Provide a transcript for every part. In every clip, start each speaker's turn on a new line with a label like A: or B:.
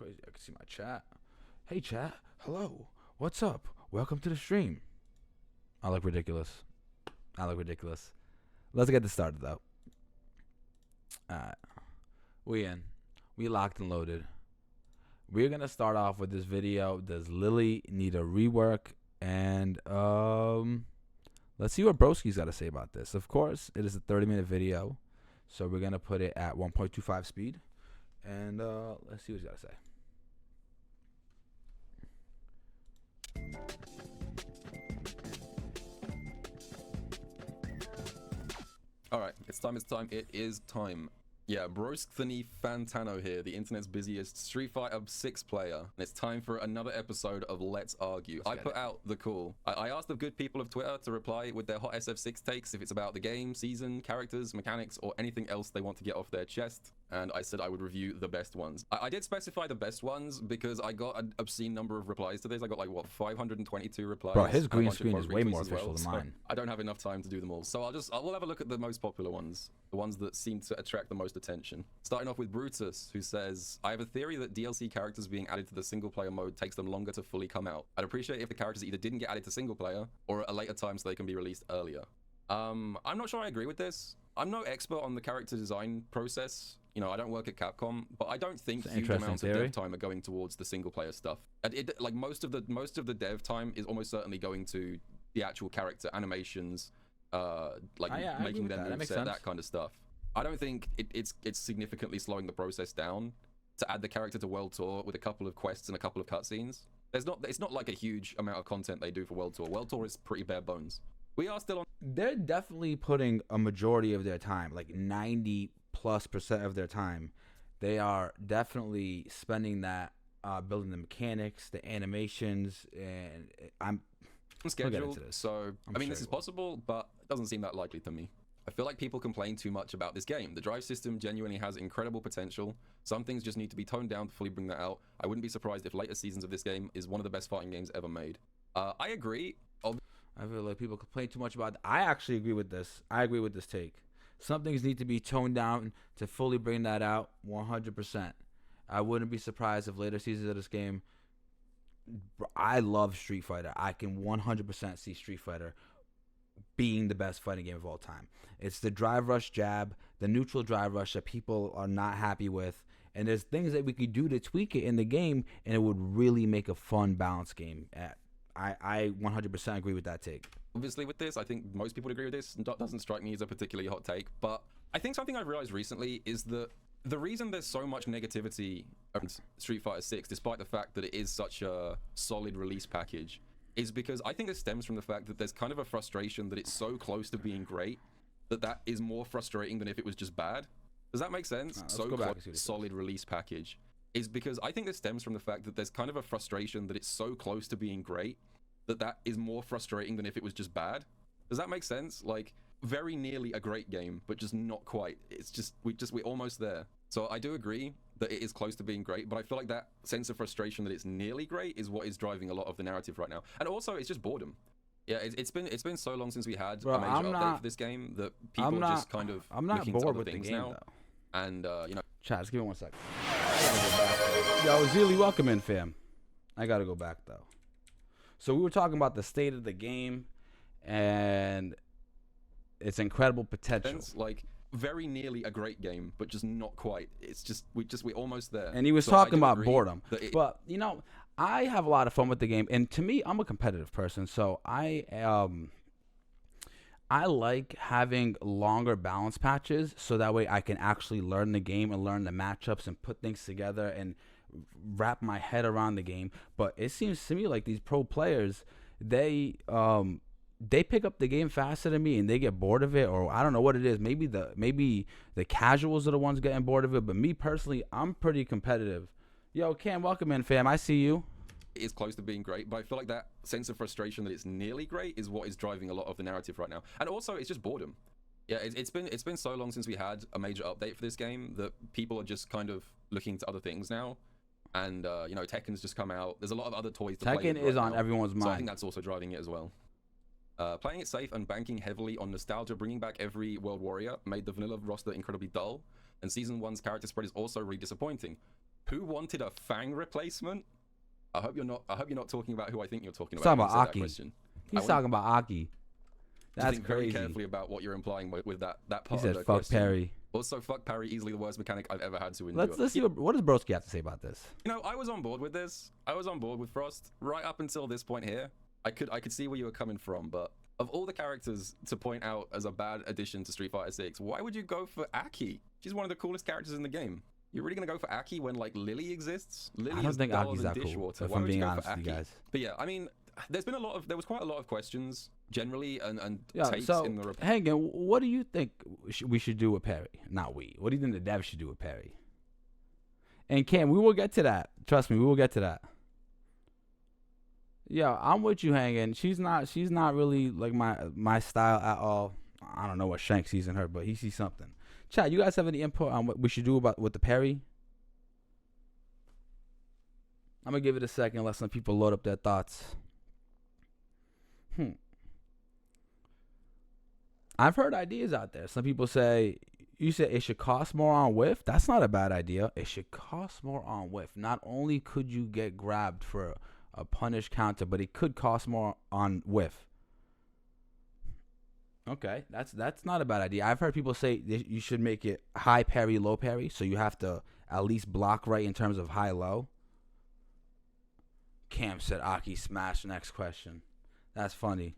A: crazy. I can see my chat. Hey, chat. Hello. What's up? Welcome to the stream. I look ridiculous. Let's get this started, though. Alright. We in. We locked and loaded. We're going to start off with this video. Does Lily need a rework? And, let's see what Broski's got to say about this. Of course, it is a 30-minute video. So we're going to put it at 1.25 speed. And let's see what he's got to say.
B: Alright, it's time, it is time. Yeah, Broski Fantano here, the internet's busiest Street Fighter 6 player, and it's time for another episode of Let's Argue. I put out the call. I asked the good people of Twitter to reply with their hot SF6 takes if it's about the game, season, characters, mechanics, or anything else they want to get off their chest, and I said I would review the best ones. I did specify the best ones because I got an obscene number of replies to this. I got like, what, 522 replies?
A: Bro, his green screen is way more official than mine.
B: I don't have enough time to do them all, so we'll have a look at the most popular ones, the ones that seem to attract the most attention. Starting off with Brutus, who says, I have a theory that DLC characters being added to the single player mode takes them longer to fully come out. I'd appreciate if the characters either didn't get added to single player or at a later time so they can be released earlier. I'm not sure I agree with this. I'm no expert on the character design process. You know, I don't work at Capcom, but I don't think huge amounts of dev time are going towards the single player stuff. Like most of the dev time is almost certainly going to the actual character animations, making them moveset, that kind of stuff. I don't think it's significantly slowing the process down to add the character to World Tour with a couple of quests and a couple of cutscenes. It's not like a huge amount of content they do for World Tour. World Tour is pretty bare bones. We are still on.
A: They're definitely putting a majority of their time, like 90+% of their time. They are definitely spending that building the mechanics, the animations, and I'm
B: scheduled. So I mean, this is possible, but it doesn't seem that likely to me. I feel like people complain too much about this game. The drive system genuinely has incredible potential. Some things just need to be toned down to fully bring that out. I wouldn't be surprised if later seasons of this game is one of the best fighting games ever made. I agree.
A: I feel like people complain too much about it. I actually agree with this. I agree with this take. Some things need to be toned down to fully bring that out 100%. I wouldn't be surprised if later seasons of this game. I love Street Fighter. I can 100% see Street Fighter being the best fighting game of all time. It's the drive rush jab, the neutral drive rush that people are not happy with, and there's things that we could do to tweak it in the game, and it would really make a fun, balanced game. I 100% agree with that take.
B: Obviously with this, I think most people would agree with this. It doesn't strike me as a particularly hot take, but I think something I've realized recently is that the reason there's so much negativity around Street Fighter 6, despite the fact that it is such a solid release package, is because I think it stems from the fact that there's kind of a frustration that it's so close to being great that is more frustrating than if it was just bad. Does that make sense? Solid release package is because I think this stems from the fact that there's kind of a frustration that it's so close to being great that is more frustrating than if it was just bad. Does that make sense? Like, very nearly a great game, but just not quite. It's just we're almost there. So I do agree that it is close to being great, but I feel like that sense of frustration that it's nearly great is what is driving a lot of the narrative right now. And also, it's just boredom. Yeah, it's been so long since we had a major update for this game that people are just kind of looking to other things now. And you know,
A: chat, just give me 1 second. Yo, Zeely, welcome in, fam. I gotta go back though. So we were talking about the state of the game and its incredible potential.
B: Like, very nearly a great game, but just not quite. It's just we're almost there.
A: And he was talking about boredom. But you know, I have a lot of fun with the game, and to me, I'm a competitive person, so I like having longer balance patches, so that way I can actually learn the game and learn the matchups and put things together and wrap my head around the game. But it seems to me like these pro players, they pick up the game faster than me and they get bored of it, or I don't know what it is. Maybe the casuals are the ones getting bored of it, but me personally, I'm pretty competitive. Yo, Cam, welcome in, fam. I see you.
B: It is close to being great, but I feel like that sense of frustration that it's nearly great is what is driving a lot of the narrative right now. And also, it's just boredom. Yeah, it's been so long since we had a major update for this game that people are just kind of looking to other things now. And you know, Tekken's just come out. There's a lot of other toys to play with
A: Tekken is on everyone's mind.
B: So I think that's also driving it as well. Playing it safe and banking heavily on nostalgia, bringing back every World Warrior made the vanilla roster incredibly dull, and Season 1's character spread is also really disappointing. Who wanted a Fang replacement? I hope you're not talking about who I think you're talking
A: He's
B: about.
A: talking about Aki.
B: Question.
A: He's talking about Aki. That's
B: think
A: crazy.
B: Very carefully about what you're implying with that part.
A: He
B: of
A: said,
B: the
A: "Fuck
B: question.
A: Parry."
B: Also, fuck Parry, easily the worst mechanic I've ever had to endure.
A: Let's see what does Broski have to say about this.
B: You know, I was on board with this. I was on board with Frost right up until this point here. I could see where you were coming from, but of all the characters to point out as a bad addition to Street Fighter 6, why would you go for Aki? She's one of the coolest characters in the game. You're really gonna go for Aki when like Lily exists? Lily
A: I don't think
B: dull
A: Aki's
B: as
A: that cool.
B: dishwater.
A: If
B: Why
A: I'm
B: would you
A: being
B: go
A: honest
B: for
A: with you
B: Aki?
A: guys.
B: But yeah, I mean, there was quite a lot of questions generally and
A: Yeah,
B: takes
A: so
B: in the report.
A: hang on, what do you think we should do with Parry? Not we. What do you think the devs should do with Parry? And Cam, we will get to that. Trust me, we will get to that. Yeah, I'm with you, hanging. She's not really like my style at all. I don't know what Shank sees in her, but he sees something. Chat, you guys have any input on what we should do with the Parry? I'm gonna give it a second, let some people load up their thoughts. I've heard ideas out there. Some people say, you said it should cost more on whiff. That's not a bad idea. It should cost more on whiff. Not only could you get grabbed for a punish counter, but it could cost more on whiff. Okay, that's not a bad idea. I've heard people say you should make it high parry, low parry, so you have to at least block right in terms of high low. Cam said Aki smash. Next question. That's funny.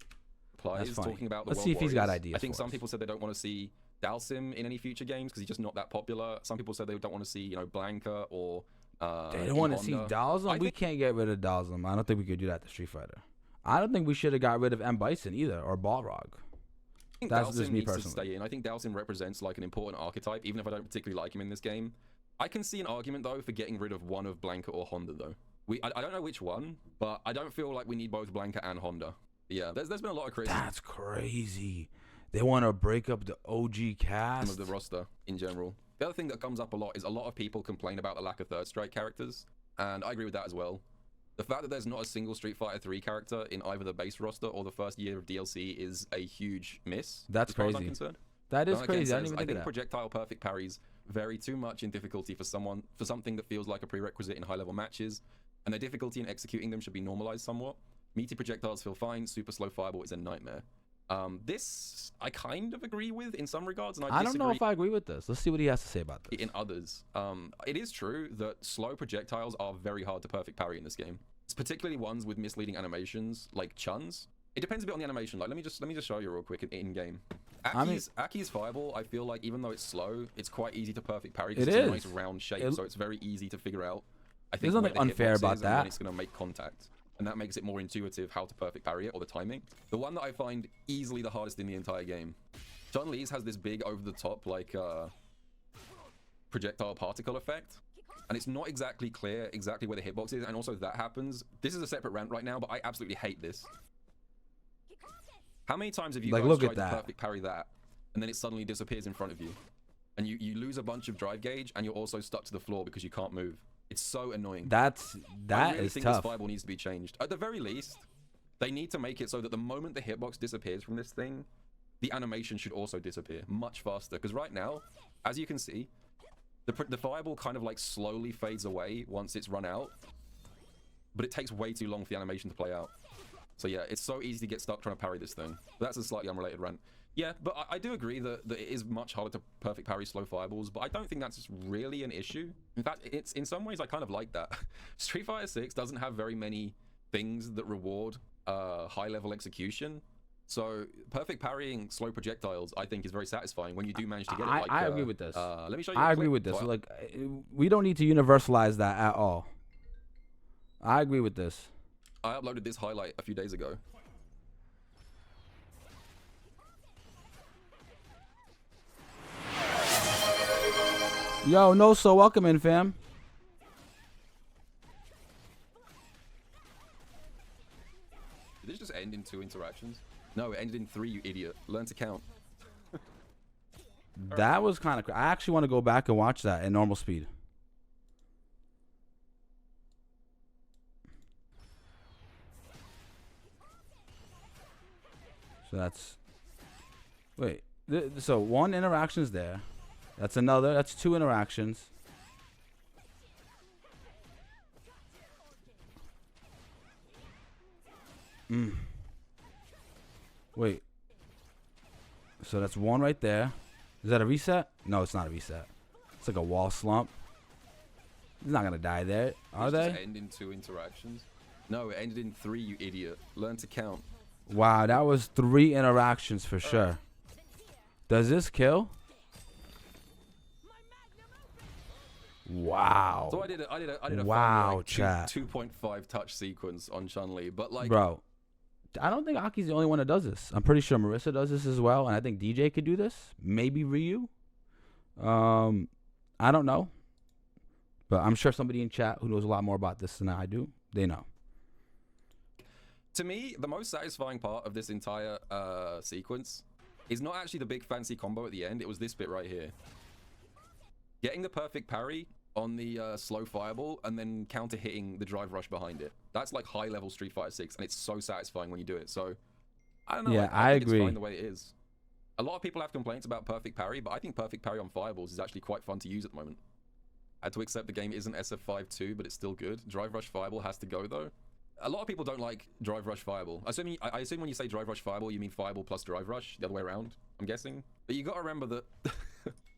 B: That's funny. Talking about the
A: Let's
B: World
A: see if he's got
B: Warriors.
A: ideas.
B: I think
A: for
B: some
A: us.
B: people said they don't want to see Dalsim in any future games because he's just not that popular. Some people said they don't want to see, you know, Blanca or
A: they don't want to see Dalsim. We can't get rid of Dalsim. I don't think we could do that to Street Fighter. I don't think we should have got rid of M. Bison either or Balrog.
B: I think
A: That's
B: Dalsim
A: just me
B: needs to
A: personally.
B: stay in. I think Dalsim represents like an important archetype, even if I don't particularly like him in this game. I can see an argument though for getting rid of one of Blanca or Honda though. I don't know which one, but I don't feel like we need both Blanca and Honda. Yeah, there's been a lot of criticism.
A: That's crazy. They want to break up the OG cast
B: of the roster in general. The other thing that comes up a lot is a lot of people complain about the lack of third strike characters, and I agree with that as well. The fact that there's not a single Street Fighter 3 character in either the base roster or the first year of DLC is a huge miss.
A: That's
B: as far as I'm
A: crazy.
B: concerned.
A: That is
B: Like
A: crazy.
B: Ken
A: I didn't
B: says,
A: even
B: I
A: think
B: think
A: of that.
B: projectile perfect parries vary too much in difficulty for something that feels like a prerequisite in high-level matches, and their difficulty in executing them should be normalized somewhat. Meaty projectiles feel fine. Super slow fireball is a nightmare. This I kind of agree with in some regards, and I
A: don't know if I agree with this. Let's see what he has to say about this.
B: in others. It is true that slow projectiles are very hard to perfect parry in this game. It's particularly ones with misleading animations like Chun's. It depends a bit on the animation. Like let me just show you real quick in game. Aki's fireball, I feel like even though it's slow, it's quite easy to perfect parry because it's a nice round shape, so it's very easy to figure out. I think
A: there's nothing unfair about that.
B: When it's going to make contact, and that makes it more intuitive how to perfect parry it or the timing. The one that I find easily the hardest in the entire game, Chun-Li's has this big over the top like projectile particle effect. And it's not exactly clear exactly where the hitbox is, and also that happens. This is a separate rant right now, but I absolutely hate this. How many times have you guys tried to perfect parry that, and then it suddenly disappears in front of you? And you lose a bunch of drive gauge, and you're also stuck to the floor because you can't move. It's so annoying.
A: That
B: I really
A: is
B: think
A: tough.
B: this fireball needs to be changed. At the very least, they need to make it so that the moment the hitbox disappears from this thing, the animation should also disappear much faster. Because right now, as you can see, the fireball kind of like slowly fades away once it's run out, but it takes way too long for the animation to play out. So yeah, it's so easy to get stuck trying to parry this thing. But that's a slightly unrelated rant. Yeah, but I do agree that it is much harder to perfect parry slow fireballs, but I don't think that's really an issue. In fact, it's in some ways I kind of like that. Street Fighter 6 doesn't have very many things that reward high-level execution. So perfect parrying slow projectiles, I think, is very satisfying when you do manage to get it. Like,
A: I agree with this.
B: Let me show you.
A: I agree with this. Like, we don't need to universalize that at all. I agree with this.
B: I uploaded this highlight a few days ago.
A: Yo, no, so welcome in, fam.
B: Did this just end in 2 interactions? No, it ended in 3, you idiot. Learn to count.
A: That was kind of. I actually want to go back and watch that at normal speed. So that's. Wait. So one interaction is there. That's another. That's 2 interactions. Wait. So that's one right there. Is that a reset? No, it's not a reset. It's like a wall slump. He's not gonna die there, are
B: Does it
A: they?
B: end in 2 interactions? No, it ended in 3, you idiot. Learn to count.
A: Wow, that was 3 interactions for sure. Does this kill? Wow.
B: So I did a
A: Wow,
B: fun, like,
A: chat.
B: 2.5 touch sequence on Chun-Li, but like,
A: Bro, I don't think Aki's the only one that does this. I'm pretty sure Marissa does this as well, and I think DJ could do this. Maybe Ryu. I don't know, but I'm sure somebody in chat who knows a lot more about this than I do, they know.
B: to me, the most satisfying part of this entire sequence is not actually the big fancy combo at the end. It was this bit right here. Getting the perfect parry on the slow fireball and then counter hitting the drive rush behind it. That's like high level Street Fighter 6, and it's so satisfying when you do it. So I don't know.
A: Yeah,
B: I think
A: agree.
B: It's fine the way it is. A lot of people have complaints about perfect parry, but I think perfect parry on fireballs is actually quite fun to use at the moment. I had to accept the game isn't SF5-2, but it's still good. Drive rush fireball has to go though. A lot of people don't like drive rush fireball. I assume when you say drive rush fireball, you mean fireball plus drive rush, the other way around, I'm guessing. But you gotta remember that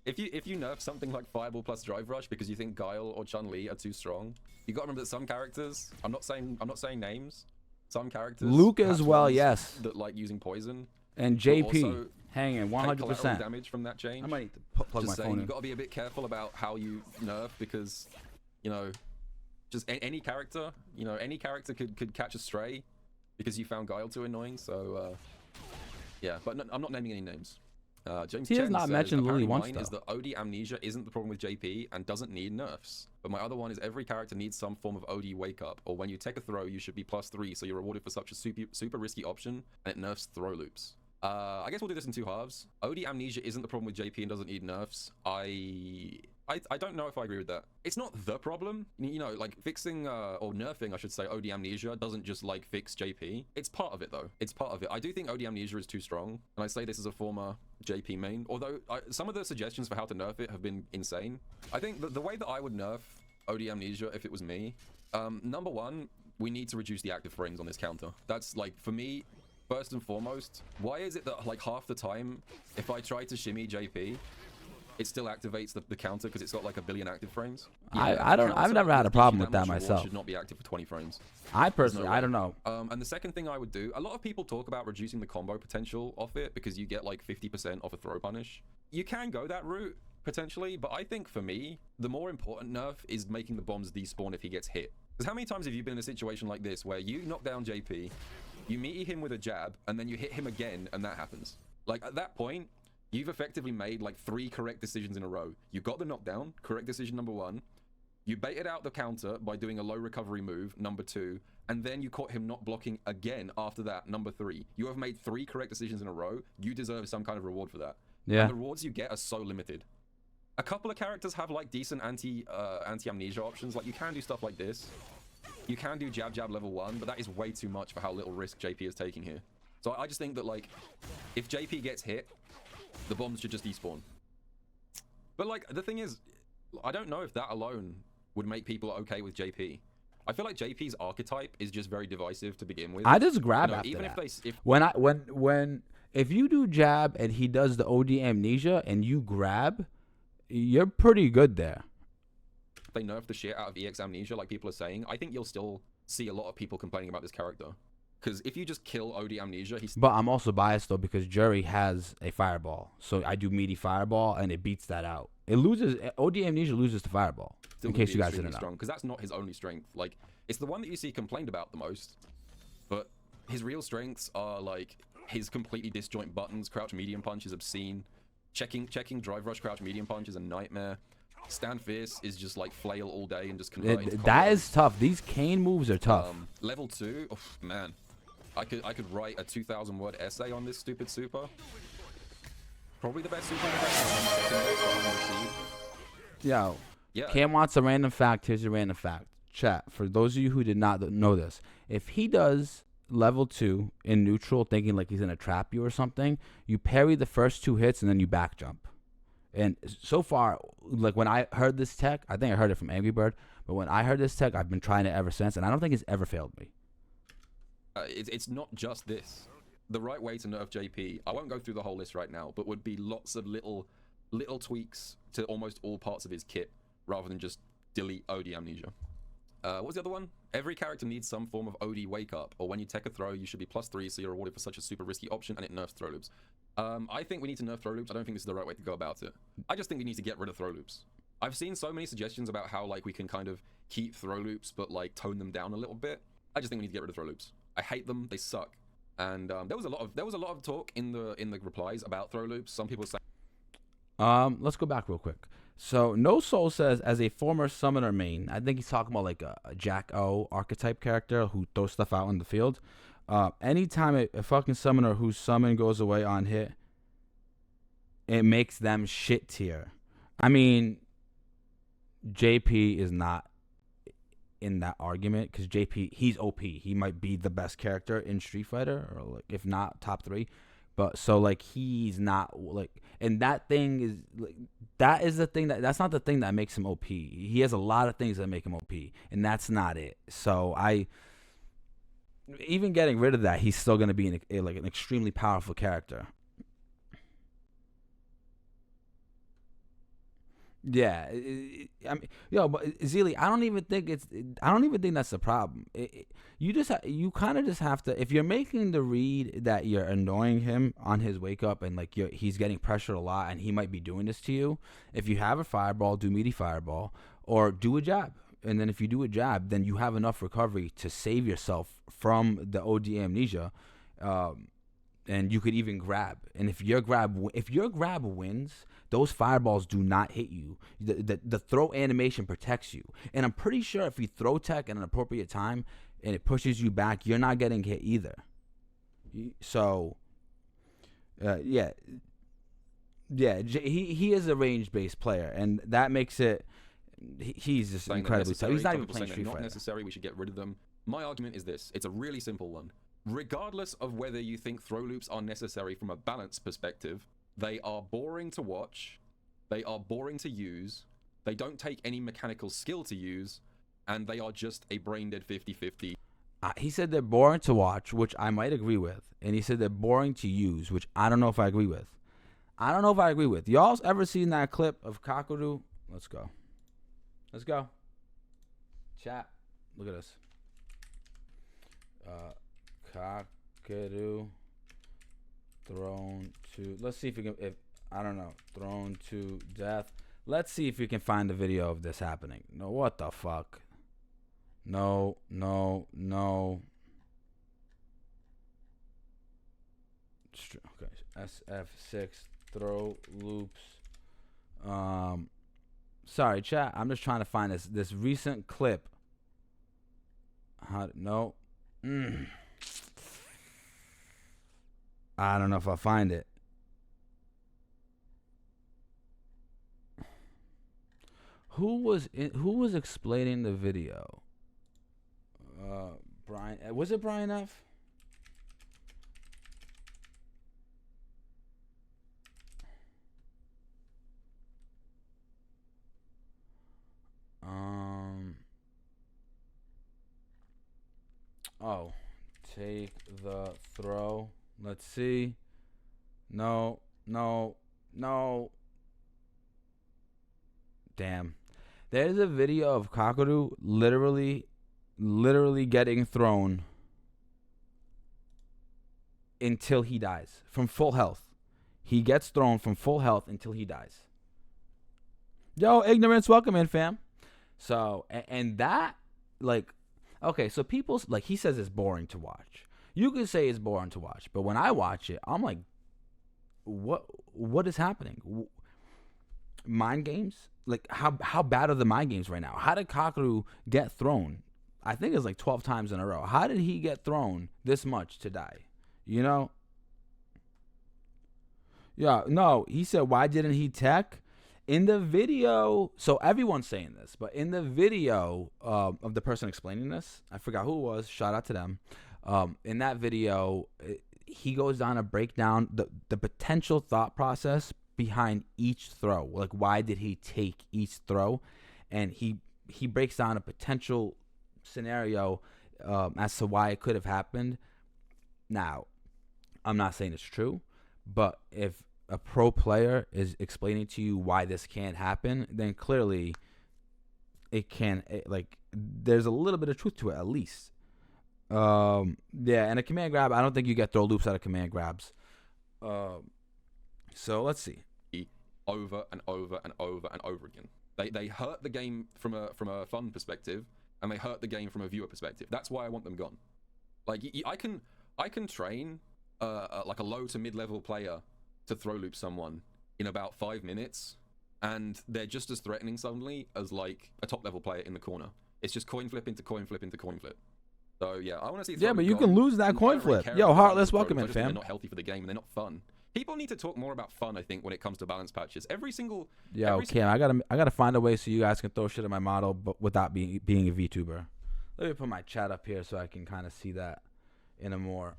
B: if you nerf something like fireball plus drive rush because you think Guile or Chun-Li are too strong, you gotta remember that some characters, I'm not saying names, some characters,
A: Luke as
B: perhaps
A: well,
B: ones
A: yes.
B: that like using poison,
A: And
B: but
A: JP
B: also
A: hanging
B: take collateral
A: 100%.
B: damage from that change.
A: I might need to plug my
B: Just saying,
A: phone
B: you
A: in.
B: gotta be a bit careful about how you nerf because, you know, just any character, any character could catch a stray because you found Guile too annoying. So, yeah, but no, I'm not naming any names. James
A: He has
B: Chen
A: not
B: says,
A: mentioned Lily
B: apparently
A: once,
B: mine
A: though.
B: is that OD amnesia isn't the problem with JP and doesn't need nerfs. But my other one is every character needs some form of OD wake up, or when you take a throw, you should be +3, so you're rewarded for such a super risky option, and it nerfs throw loops. I guess we'll do this in 2 halves. OD amnesia isn't the problem with JP and doesn't need nerfs. I don't know if I agree with that. It's not the problem. Like fixing or nerfing, I should say, OD amnesia doesn't just like fix JP. It's part of it though. It's part of it. I do think OD amnesia is too strong, and I say this as a former JP main. Although some of the suggestions for how to nerf it have been insane. I think the way that I would nerf OD amnesia if it was me, number one, we need to reduce the active frames on this counter. That's like for me. First and foremost, why is it that like half the time, if I try to shimmy JP, it still activates the counter because it's got like a billion active frames?
A: I've never had a problem with that myself.
B: Should not be active for 20 frames.
A: I personally,
B: No
A: I
B: way.
A: don't know.
B: And the second thing I would do, a lot of people talk about reducing the combo potential off it because you get like 50% off a throw punish. You can go that route potentially, but I think for me, the more important nerf is making the bombs despawn if he gets hit. Because how many times have you been in a situation like this where you knock down JP, you meaty him with a jab, and then you hit him again, and that happens? Like, at that point, you've effectively made, like, 3 correct decisions in a row. You got the knockdown, correct decision number 1. You baited out the counter by doing a low recovery move, number 2. And then you caught him not blocking again after that, number 3. You have made 3 correct decisions in a row. You deserve some kind of reward for that.
A: Yeah.
B: And the rewards you get are so limited. A couple of characters have, like, decent anti-amnesia options. Like, you can do stuff like this. You can do jab level 1, but that is way too much for how little risk JP is taking here. So I just think that, like, if JP gets hit, the bombs should just despawn. But, like, the thing is, I don't know if that alone would make people okay with JP. I feel like JP's archetype is just very divisive to begin with.
A: I just grab after
B: even
A: that.
B: if
A: If you do jab and he does the OD amnesia and you grab, you're pretty good there.
B: they nerf the shit out of EX amnesia like people are saying, I think you'll still see a lot of people complaining about this character. Because if you just kill OD amnesia, he's...
A: But I'm also biased though because Jury has a fireball, so I do meaty fireball and it beats that out. It loses. OD amnesia loses to fireball.
B: still
A: In
B: gonna
A: case
B: be
A: you guys
B: extremely
A: didn't know.
B: strong, because that's not his only strength. Like, it's the one that you see complained about the most, but his real strengths are like his completely disjoint buttons. Crouch medium punch is obscene. Checking drive rush crouch medium punch is a nightmare. Stand fierce is just like flail all day and just convert into
A: That
B: combos.
A: is tough. These cane moves are tough.
B: Level 2, oh, man, I could write a 2,000 word essay on this stupid super. Probably the best super in the game.
A: Yo,
B: Yeah.
A: Cam wants a random fact. Here's a random fact. Chat, for those of you who did not know this, if he does level 2 in neutral thinking like he's going to trap you or something, you parry the first 2 hits and then you back jump. And so far, like when I heard this tech, I think I heard it from Angry Bird, but when I heard this tech, I've been trying it ever since, and I don't think it's ever failed me.
B: It's not just this. The right way to nerf JP, I won't go through the whole list right now, but would be lots of little tweaks to almost all parts of his kit, rather than just delete OD amnesia. What was the other one? Every character needs some form of OD wake up, or when you take a throw, you should be +3, so you're rewarded for such a super risky option, and it nerfs throw loops. I think we need to nerf throw loops. I don't think this is the right way to go about it. I just think we need to get rid of throw loops. I've seen so many suggestions about how like we can kind of keep throw loops, but like tone them down a little bit. I just think we need to get rid of throw loops. I hate them. They suck. And there was a lot of talk in the replies about throw loops. Some people say.
A: Let's go back real quick. So No Soul says, as a former summoner main, I think he's talking about like a Jack O archetype character who throws stuff out in the field. Anytime a fucking summoner whose summon goes away on hit, it makes them shit tier. I mean, JP is not in that argument because JP, he's OP. He might be the best character in Street Fighter, or like if not top 3. But so like he's not like, and that thing is like, that is the thing that's not the thing that makes him OP. He has a lot of things that make him OP, and that's not it. So even getting rid of that, he's still gonna be like an extremely powerful character. Yeah, I mean, but Zeely, I don't even think that's the problem. You kind of just have to, if you're making the read that you're annoying him on his wake up and like he's getting pressured a lot and he might be doing this to you. If you have a fireball, do meaty fireball or do a jab, and then if you do a jab, then you have enough recovery to save yourself from the OD amnesia, and you could even grab. And if your grab wins, those fireballs do not hit you. The throw animation protects you. And I'm pretty sure if you throw tech at an appropriate time and it pushes you back, you're not getting hit either. So, yeah, he is a range-based player, and that makes it. He's just incredibly tough. He's not even playing Street Fighter.
B: Not necessary. We should get rid of them. My argument is this: it's a really simple one. Regardless of whether you think throw loops are necessary from a balance perspective, they are boring to watch, they are boring to use, they don't take any mechanical skill to use, and they are just a brain-dead 50-50.
A: He said they're boring to watch, which I might agree with, and he said they're boring to use, which I don't know if I agree with. Y'all ever seen that clip of KASHCROE? Let's go. Chat, look at this. KASHCROE thrown to, let's see if we can, thrown to death. Let's see if we can find a video of this happening. No, what the fuck? No. Okay, SF6 throw loops. Sorry, chat. I'm just trying to find this recent clip. No. I don't know if I'll find it. Who was explaining the video? Brian. Was it Brian F? Oh, take the throw. Let's see. No. Damn. There's a video of KASHCROE literally getting thrown until he dies from full health. He gets thrown from full health until he dies. Yo, Ignorance, welcome in, fam. So, and that, like, okay, so people, like, he says it's boring to watch. You could say it's boring to watch, but when I watch it, I'm like, what is happening? Mind games? Like, how bad are the mind games right now? How did KASHCROE get thrown? I think it's like 12 times in a row. How did he get thrown this much to die? You know? Yeah, no, he said, why didn't he tech? In the video, so everyone's saying this, but in the video of the person explaining this, I forgot who it was, shout out to them. In that video, he goes down to break down the potential thought process behind each throw. Like, why did he take each throw? And he breaks down a potential scenario as to why it could have happened. Now, I'm not saying it's true, but if a pro player is explaining to you why this can't happen, then clearly it can. There's a little bit of truth to it, at least. Yeah, and a command grab, I don't think you get throw loops out of command grabs. So let's see.
B: Over and over and over and over again. They hurt the game from a fun perspective, and they hurt the game from a viewer perspective. That's why I want them gone. Like I can train like a low to mid-level player to throw loop someone in about 5 minutes, and they're just as threatening suddenly as like a top-level player in the corner. It's just coin flip into coin flip into coin flip. So yeah, I want to see.
A: Yeah, but you can lose that coin flip. Yo, Heartless, welcome in, fam.
B: They're not healthy for the game and they're not fun. People need to talk more about fun, I think, when it comes to balance patches.
A: Cam, I gotta find a way so you guys can throw shit at my model, but without being a VTuber. Let me put my chat up here so I can kind of see that in a more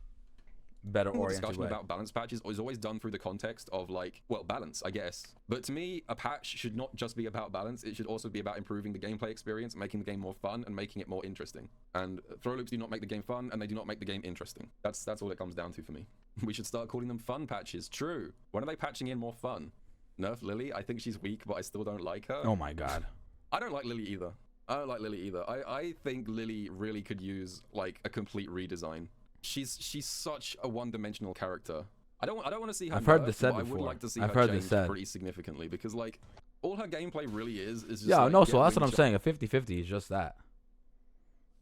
A: better oriented
B: discussion
A: way.
B: About balance patches is always done through the context of like, well, balance, I guess. But to me, a patch should not just be about balance. It should also be about improving the gameplay experience, making the game more fun, and making it more interesting. And throw loops do not make the game fun, and they do not make the game interesting. That's all it comes down to for me. We should start calling them fun patches. True. When are they patching in more fun? Nerf Lily. I think she's weak, but I still don't like her.
A: Oh my god.
B: I don't like Lily either. I think Lily really could use like a complete redesign. She's such a one-dimensional character. I don't want to see her.
A: I've heard this said
B: before.
A: before.
B: I would like to see
A: I've
B: her
A: heard
B: change
A: this said
B: pretty significantly, because like all her gameplay really is just
A: yeah,
B: like,
A: no, so that's what I'm saying. A 50-50 is just that.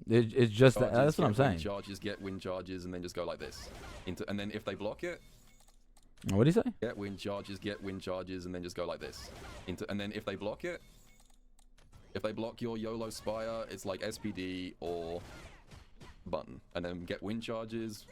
A: It's just that. That's what I'm saying.
B: Get win charges, and then just go like this. And then if they block it,
A: what do you say?
B: get win charges, and then just go like this. And then if they block it, if they block your YOLO Spire, it's like SPD or button, and then get win charges.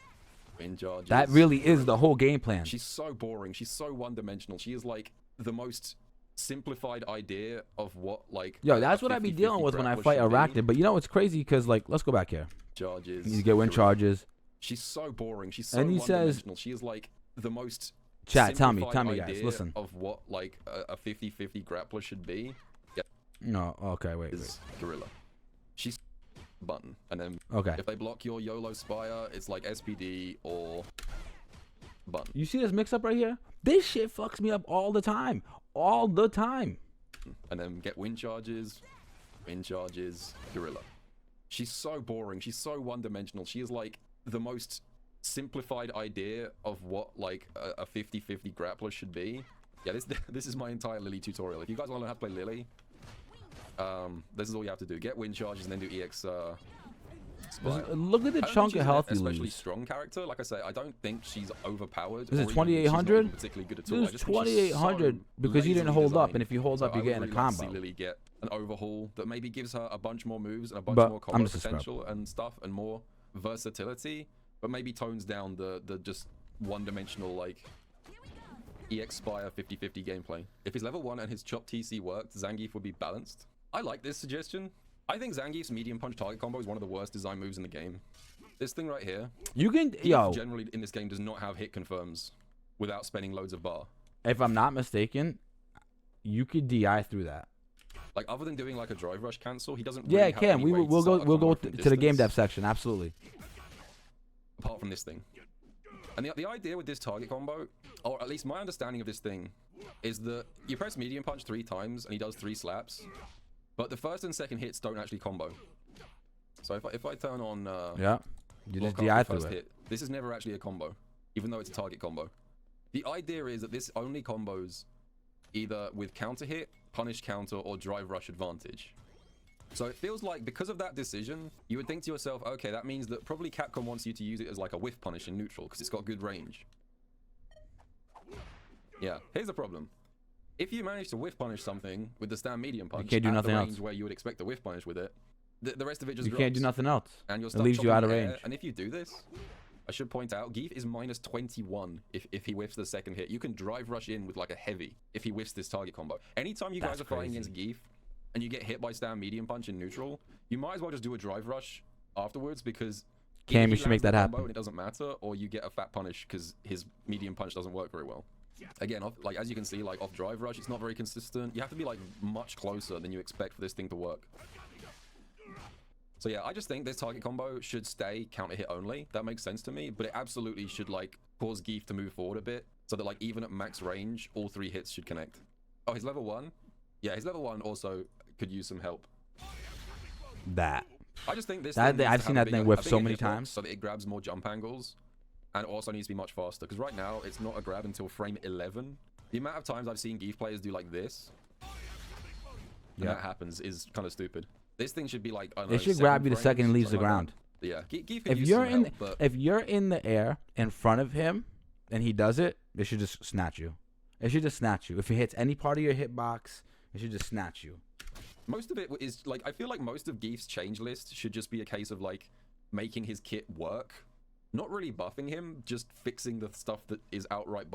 B: That really is the whole game plan. She's so boring. She's so one-dimensional. She is like the most simplified idea of what like.
A: Yo, that's what I be dealing with when I fight Arachnid. But you know it's crazy because like, let's go back here.
B: Charges.
A: You get win charges.
B: She's so boring. She's so
A: and he
B: one-dimensional. She is like the most.
A: Chat, tell me guys, listen.
B: Of what like a 50-50 grappler should be. Yeah.
A: No, okay, wait.
B: Gorilla. She's button, and then
A: okay.
B: If they block your YOLO Spire, it's like SPD or button.
A: You see this mix-up right here? This shit fucks me up all the time. All the time.
B: And then get win charges, gorilla. She's so boring. She's so one-dimensional. She is like the most simplified idea of what like a 50-50 grappler should be. Yeah, this is my entire Lily tutorial. If you guys want to learn how to play Lily, this is all you have to do. Get win charges and then do EX
A: look at the chunk of health you
B: especially
A: lose.
B: Strong character. Like I say, I don't think she's overpowered.
A: Is it 2800?
B: Particularly good at all.
A: This is 2800 because you didn't hold up, and if you hold up, you're getting a combo.
B: See Lily get an overhaul that maybe gives her a bunch more moves and a bunch more combo potential and stuff, and more versatility, but maybe tones down the just one-dimensional like EX Spire 50-50 gameplay. If his level 1 and his chop TC worked, Zangief would be balanced. I like this suggestion. I think Zangief's medium punch target combo is one of the worst design moves in the game. This thing right here.
A: You can,
B: generally in this game does not have hit confirms without spending loads of bar.
A: If I'm not mistaken, you could DI through that.
B: Like other than doing like a drive rush cancel, he doesn't. Really
A: yeah, can we'll go to the game dev section. Absolutely.
B: Apart from this thing, and the idea with this target combo, or at least my understanding of this thing, is that you press medium punch 3 times and he does 3 slaps. But the first and second hits don't actually combo. So if I turn on
A: yeah, you just DI through it.
B: This is never actually a combo, even though it's a target combo. The idea is that this only combos either with counter hit, punish counter, or drive rush advantage. So it feels like because of that decision, you would think to yourself, okay, that means that probably Capcom wants you to use it as like a whiff punish in neutral because it's got good range. Yeah, here's the problem. If you manage to whiff punish something with the stand medium punch,
A: you can't do nothing else.
B: Where you would expect to whiff punish with it, the rest of it just
A: you can't do nothing else.
B: And you're
A: it leaves you out of range.
B: And if you do this, I should point out, Geef is -21 if he whiffs the second hit. You can drive rush in with like a heavy if he whiffs this target combo. Anytime you guys are fighting against Geef and you get hit by stand medium punch in neutral, you might as well just do a drive rush afterwards because
A: Cam, you should make that happen.
B: And it doesn't matter, or you get a fat punish because his medium punch doesn't work very well. Again, like as you can see, like off drive rush, it's not very consistent. You have to be like much closer than you expect for this thing to work. So yeah, I just think this target combo should stay counter hit only. That makes sense to me, but it absolutely should like cause Geef to move forward a bit so that like even at max range, all 3 hits should connect. Oh, he's level 1. Yeah, his level 1 also could use some help.
A: That.
B: I just think this.
A: I've seen that thing whiff so many times.
B: So that it grabs more jump angles, and also needs to be much faster. Because right now it's not a grab until frame 11. The amount of times I've seen Geef players do like this, and that happens is kind of stupid. This thing should be like, I don't know,
A: it should grab you the second he leaves the ground.
B: Yeah, Geef
A: if you're in the air in front of him and he does it, it should just snatch you. It should just snatch you. If he hits any part of your hitbox, it should just snatch you.
B: Most of it is like, I feel like most of Geef's change list should just be a case of like making his kit work, not really buffing him, just fixing the stuff that is outright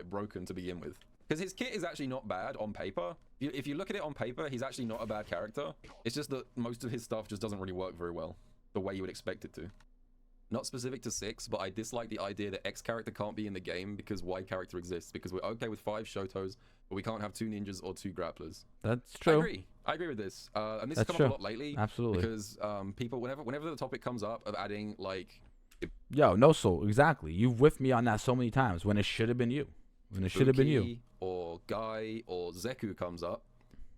B: broken to begin with. Because his kit is actually not bad on paper. If you look at it on paper, he's actually not a bad character. It's just that most of his stuff just doesn't really work very well the way you would expect it to. Not specific to 6, but I dislike the idea that X character can't be in the game because Y character exists. Because we're okay with 5 Shotos, but we can't have 2 ninjas or 2 grapplers.
A: That's true.
B: I agree with this. And this has come up a lot lately.
A: Absolutely.
B: Because people, whenever the topic comes up of adding like...
A: Yo, no soul, exactly. You've whiffed me on that so many times when it should have been you. When it should have been you.
B: Or Guy or Zeku comes up,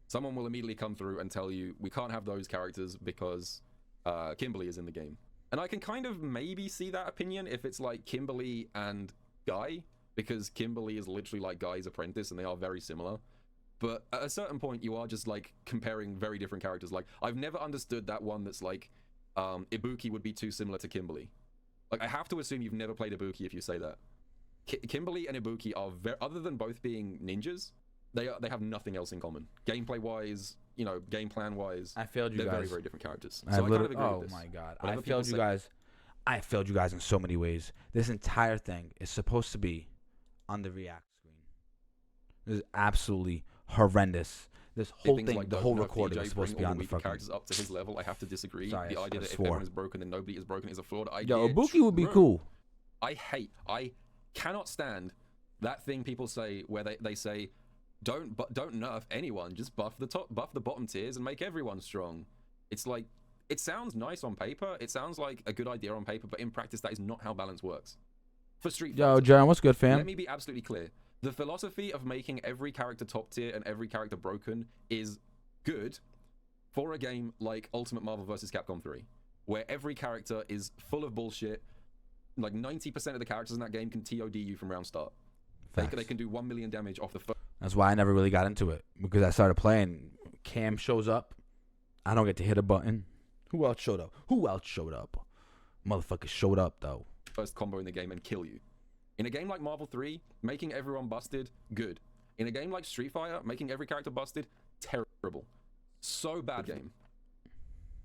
B: someone will immediately come through and tell you, we can't have those characters because Kimberly is in the game. And I can kind of maybe see that opinion if it's like Kimberly and Guy, because Kimberly is literally like Guy's apprentice and they are very similar. But at a certain point, you are just like comparing very different characters. Like, I've never understood that one that's like, Ibuki would be too similar to Kimberly. Like, I have to assume you've never played Ibuki if you say that. Kimberly and Ibuki are other than both being ninjas, they have nothing else in common. Gameplay wise, you know, game plan wise,
A: I failed you
B: they're
A: guys.
B: very, very different characters. So I kind of agree with this.
A: Oh my god,
B: Whatever
A: I failed you guys. I failed you guys in so many ways. This entire thing is supposed to be on the React screen. This is absolutely horrendous. This whole thing,
B: like
A: the whole recording was supposed to be on the fucking
B: characters up to his level. I have to disagree.
A: Sorry,
B: the idea that if everyone is broken and nobody is broken is a flawed idea.
A: Yo, Ibuki would be cool.
B: I cannot stand that thing people say where they say, don't nerf anyone, just buff the bottom tiers and make everyone strong. It's like, it sounds nice on paper, it sounds like a good idea on paper, but in practice that is not how balance works. For Street Fighter,
A: yo, John, what's good, fam?
B: let me be absolutely clear. The philosophy of making every character top tier and every character broken is good for a game like Ultimate Marvel vs. Capcom 3, where every character is full of bullshit. Like 90% of the characters in that game can TOD you from round start. They can do 1 million damage off the first.
A: That's why I never really got into it, because I started playing. Cam shows up, I don't get to hit a button. Who else showed up? Motherfucker showed up though.
B: First combo in the game and kill you. In a game like Marvel 3, making everyone busted, good. In a game like Street Fighter, making every character busted, terrible. So bad game.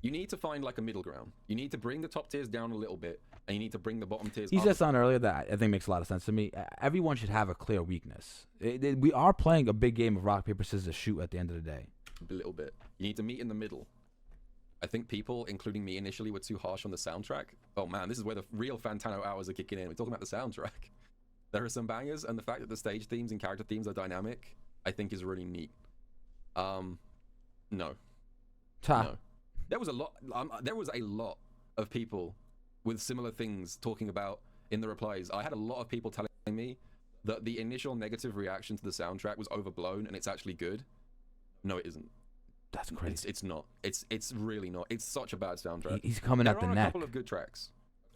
B: You need to find like a middle ground. You need to bring the top tiers down a little bit, and you need to bring the bottom tiers up.
A: He said something earlier that I think makes a lot of sense to me. Everyone should have a clear weakness. We are playing a big game of rock, paper, scissors, shoot at the end of the day.
B: A little bit. You need to meet in the middle. I think people, including me initially, were too harsh on the soundtrack. Oh man, this is where the real Fantano hours are kicking in. We're talking about the soundtrack. There are some bangers, and the fact that the stage themes and character themes are dynamic, I think is really neat. No. No. There was a lot of people with similar things talking about in the replies. I had a lot of people telling me that the initial negative reaction to the soundtrack was overblown and it's actually good. No, it isn't.
A: That's crazy.
B: It's not. It's really not. It's such a bad soundtrack.
A: He's coming at the neck.
B: There are a couple of good tracks.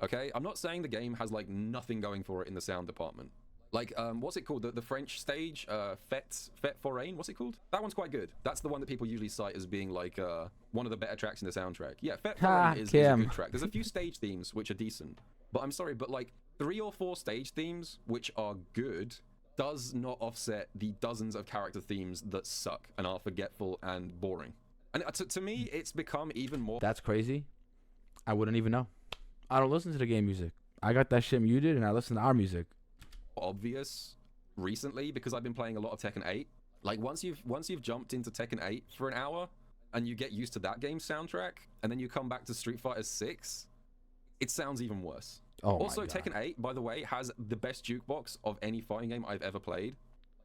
B: Okay, I'm not saying the game has like nothing going for it in the sound department. Like, what's it called? The French stage, Fête Foraine. What's it called? That one's quite good. That's the one that people usually cite as being like one of the better tracks in the soundtrack. Yeah, Fête Foraine is a good track. There's a few stage themes which are decent, but I'm sorry, but like 3 or 4 stage themes which are good does not offset the dozens of character themes that suck and are forgetful and boring. And to me, it's become even more.
A: That's crazy. I wouldn't even know. I don't listen to the game music. I got that shit muted and I listen to our music.
B: Obvious recently because I've been playing a lot of Tekken 8. Like once you've jumped into Tekken 8 for an hour and you get used to that game's soundtrack and then you come back to Street Fighter 6, it sounds even worse.
A: Oh
B: also,
A: my God.
B: Tekken 8, by the way, has the best jukebox of any fighting game I've ever played.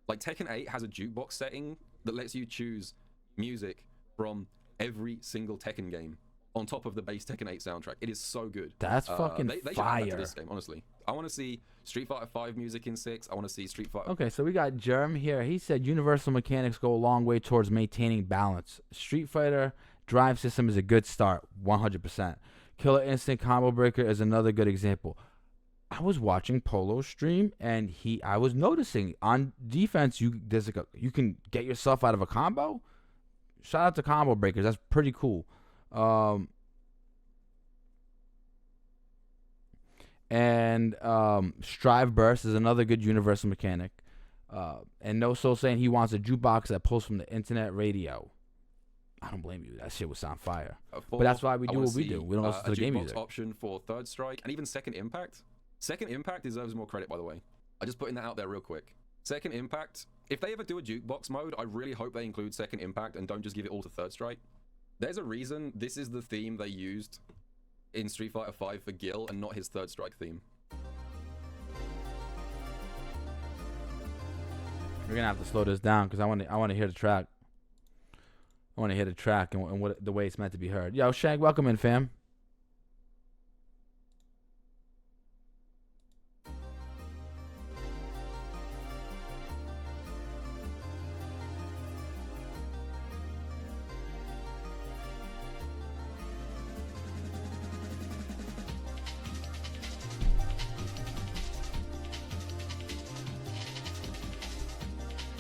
B: Like Tekken 8 has a jukebox setting that lets you choose music from every single Tekken game. on top of the base Tekken 8 soundtrack. It is so good.
A: That's fucking
B: they should add that to
A: fire.
B: this game, honestly. I want to see Street Fighter 5 music in 6. I want to see Street Fighter.
A: Okay, so we got Jerm here. He said universal mechanics go a long way towards maintaining balance. Street Fighter drive system is a good start, 100%. Killer Instinct Combo Breaker is another good example. I was watching Polo stream, and I was noticing on defense, you can get yourself out of a combo. Shout out to Combo Breakers. That's pretty cool. Strive Burst is another good universal mechanic. And No Soul saying he wants a jukebox that pulls from the internet radio. I don't blame you. That shit would sound fire. But that's why we do what we do. We don't listen to the game music.
B: Option for Third Strike and even Second Impact. Second Impact deserves more credit, by the way. I'm just putting that out there real quick. Second Impact, if they ever do a jukebox mode, I really hope they include Second Impact and don't just give it all to Third Strike. There's a reason this is the theme they used in Street Fighter 5 for Gil and not his Third Strike theme.
A: We're gonna have to slow this down because I want to hear the track. I want to hear the track and what the way it's meant to be heard. Yo, Shank, welcome in, fam.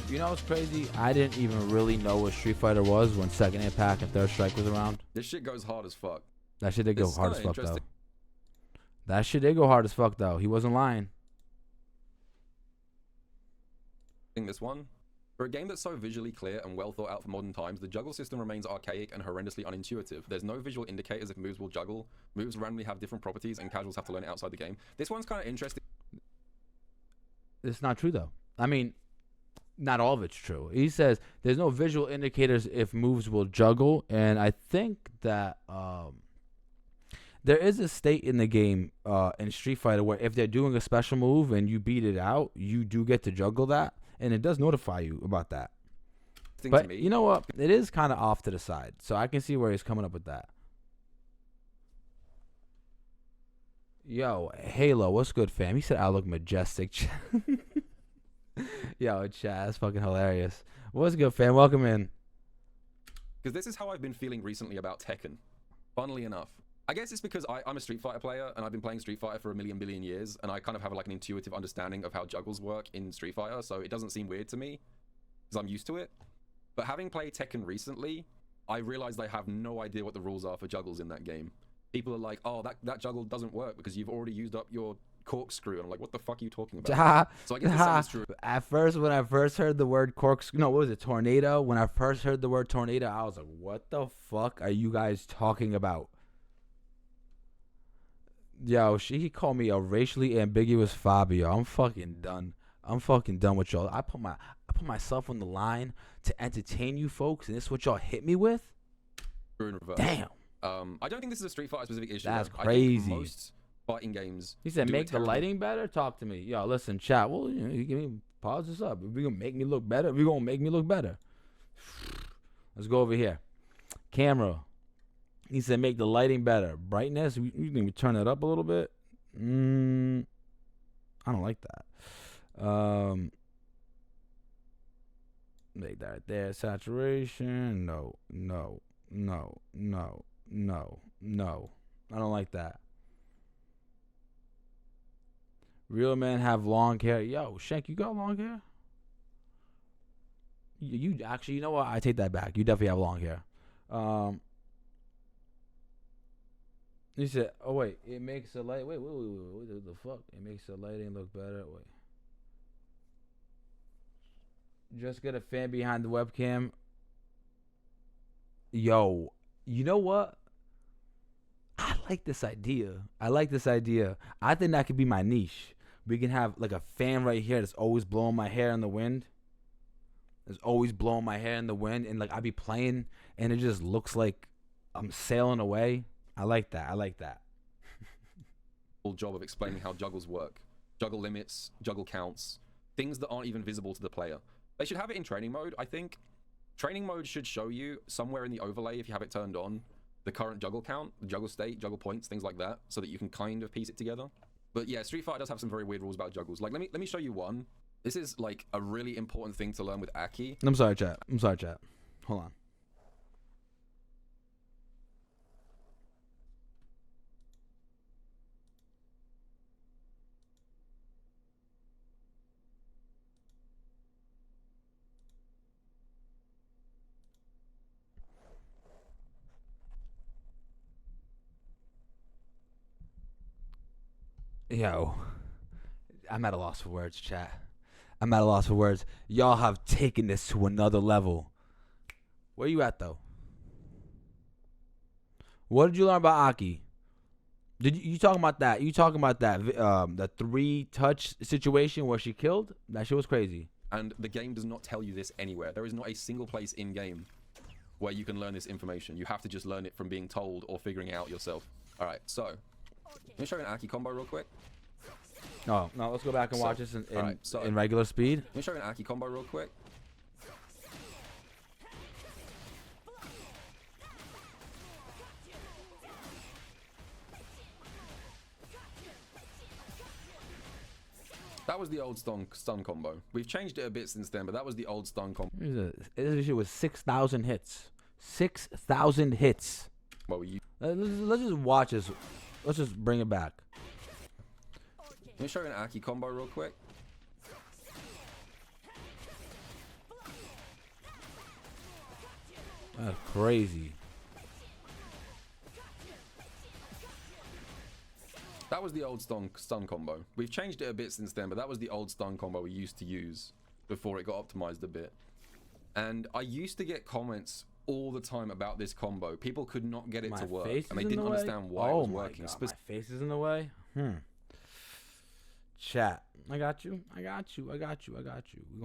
A: You know what's crazy? I didn't even really know what Street Fighter was when Second Impact and Third Strike was around.
B: This shit goes hard as fuck.
A: That shit did go hard as fuck, though. That shit did go hard as fuck, though. He wasn't lying.
B: This one. For a game that's so visually clear and well thought out for modern times, the juggle system remains archaic and horrendously unintuitive. There's no visual indicators if moves will juggle. Moves randomly have different properties and casuals have to learn it outside the game. This one's kind of interesting.
A: It's not true, though. I mean, not all of it's true. He says there's no visual indicators if moves will juggle, and I think that there is a state in the game in Street Fighter where if they're doing a special move and you beat it out, you do get to juggle that, and it does notify you about that. But you know what? It is kind of off to the side, so I can see where he's coming up with that. Yo, Halo, what's good, fam? He said I look majestic. Yo, chat, that's fucking hilarious. What's good, fam? Welcome in.
B: Because this is how I've been feeling recently about Tekken. Funnily enough. I guess it's because I'm a Street Fighter player, and I've been playing Street Fighter for a million billion years, and I kind of have like an intuitive understanding of how juggles work in Street Fighter, so it doesn't seem weird to me, because I'm used to it. But having played Tekken recently, I realized I have no idea what the rules are for juggles in that game. People are like, oh, that juggle doesn't work because you've already used up your corkscrew, and I'm like, what the fuck are you talking about? So I guess the same is true.
A: At first, when I first heard the word corkscrew, no, what was it, tornado? When I first heard the word tornado, I was like, what the fuck are you guys talking about? Yo, he called me a racially ambiguous Fabio. I'm fucking done. I'm fucking done with y'all. I put myself on the line to entertain you folks, and this is what y'all hit me with?
B: In reverse.
A: Damn.
B: I don't think this is a Street Fighter specific issue.
A: That's
B: though.
A: crazy.
B: I think most fighting games.
A: He said, make the lighting better? Talk to me. Yo, listen, chat. Well, you give me, pause this up. If we're going to make me look better, we're going to make me look better. Let's go over here. Camera. He said, make the lighting better. Brightness, you think we turn it up a little bit? I don't like that. Make that right there. Saturation. No. I don't like that. Real men have long hair. Yo, Shank, you got long hair? You actually, you know what? I take that back. You definitely have long hair. He said, oh, wait. It makes the light. Wait. What the fuck? It makes the lighting look better. Wait. Just get a fan behind the webcam. Yo, you know what? I like this idea. I think that could be my niche. We can have like a fan right here that's always blowing my hair in the wind. And like I be playing and it just looks like I'm sailing away. I like that.
B: Full job of explaining how juggles work. Juggle limits, juggle counts, things that aren't even visible to the player. They should have it in training mode, I think. Training mode should show you somewhere in the overlay, if you have it turned on, the current juggle count, the juggle state, juggle points, things like that, so that you can kind of piece it together. But yeah, Street Fighter does have some very weird rules about juggles. Like, let me show you one. This is like a really important thing to learn with Aki.
A: I'm sorry, chat. Hold on. Yo, I'm at a loss for words, chat. I'm at a loss for words. Y'all have taken this to another level. Where you at, though? What did you learn about Aki? Did you talking about that? You talking about that the 3-touch situation where she killed? That shit was crazy.
B: And the game does not tell you this anywhere. There is not a single place in game where you can learn this information. You have to just learn it from being told or figuring it out yourself. All right, so let me show you an Aki combo real quick.
A: Oh, no, let's go back and watch this in regular speed.
B: Let me show you an Aki combo real quick. That was the old stun combo. We've changed it a bit since then, but that was the old stun combo.
A: This shit was 6,000 hits. 6,000 hits.
B: Well,
A: let's just watch this. Let's just bring it back.
B: Let me show you an Aki combo real quick.
A: That's crazy.
B: That was the old stun combo. We've changed it a bit since then, but that was the old stun combo we used to use before it got optimized a bit. And I used to get comments all the time about this combo. People could not get it to work, and they didn't understand why it was working.
A: My face is in the way. Chat, I got you. We're gonna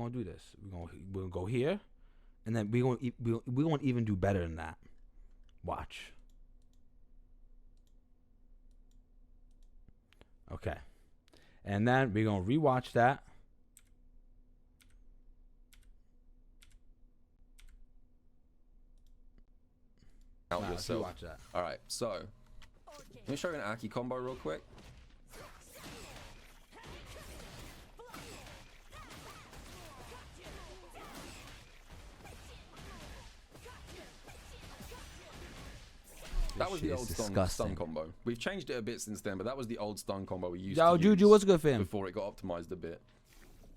A: do this. We're gonna go here, and then we're gonna even do better than that. Watch. Okay, and then we're gonna rewatch that.
B: Out yourself.
A: Watch that.
B: All right, so let me show you an Aki combo real quick. That was the old stun combo. We've changed it a bit since then, but that was the old stun combo we used to use.
A: Juju, what's good, fam?
B: Before it got optimized a bit.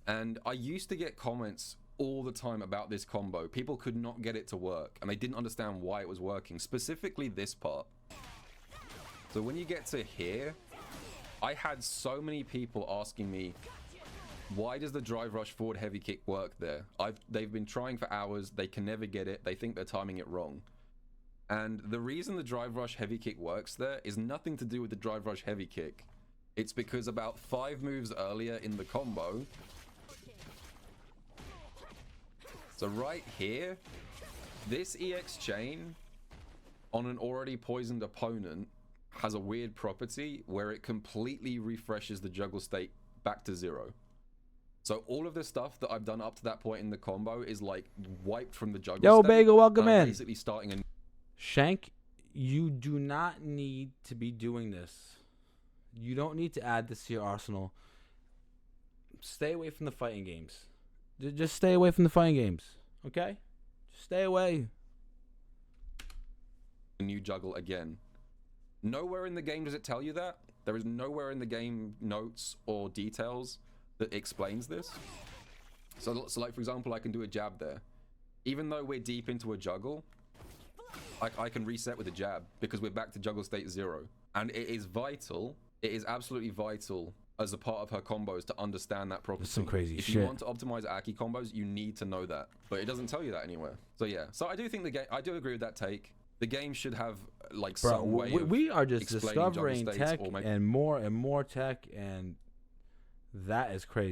B: And I used to get comments all the time about this combo. People could not get it to work, and they didn't understand why it was working. Specifically this part. So when you get to here, I had so many people asking me, why does the drive rush forward heavy kick work there? They've been trying for hours. They can never get it. They think they're timing it wrong. And the reason the drive rush heavy kick works there is nothing to do with the drive rush heavy kick. It's because about 5 moves earlier in the combo. So right here, this EX chain on an already poisoned opponent has a weird property where it completely refreshes the juggle state back to 0. So all of the stuff that I've done up to that point in the combo is like wiped from the juggle
A: Yo,
B: state.
A: Bagel, welcome in.
B: Basically starting a
A: Shank, you do not need to be doing this. You don't need to add this to your arsenal. Stay away from the fighting games. Just stay away from the fighting games, okay? Just stay away.
B: new juggle again. Nowhere in the game does it tell you that. There is nowhere in the game notes or details that explains this. So like, for example, I can do a jab there. Even though we're deep into a juggle, I can reset with a jab because we're back to juggle state 0. And it is vital, it is absolutely vital as a part of her combos to understand that property.
A: That's some crazy
B: if
A: shit.
B: you want to optimize Aki combos, you need to know that. But it doesn't tell you that anywhere. So yeah, so I do think the game, I do agree with that take. The game should have like some way of
A: we are just
B: explaining juggle
A: discovering
B: states
A: tech
B: or
A: and more tech, and that is crazy.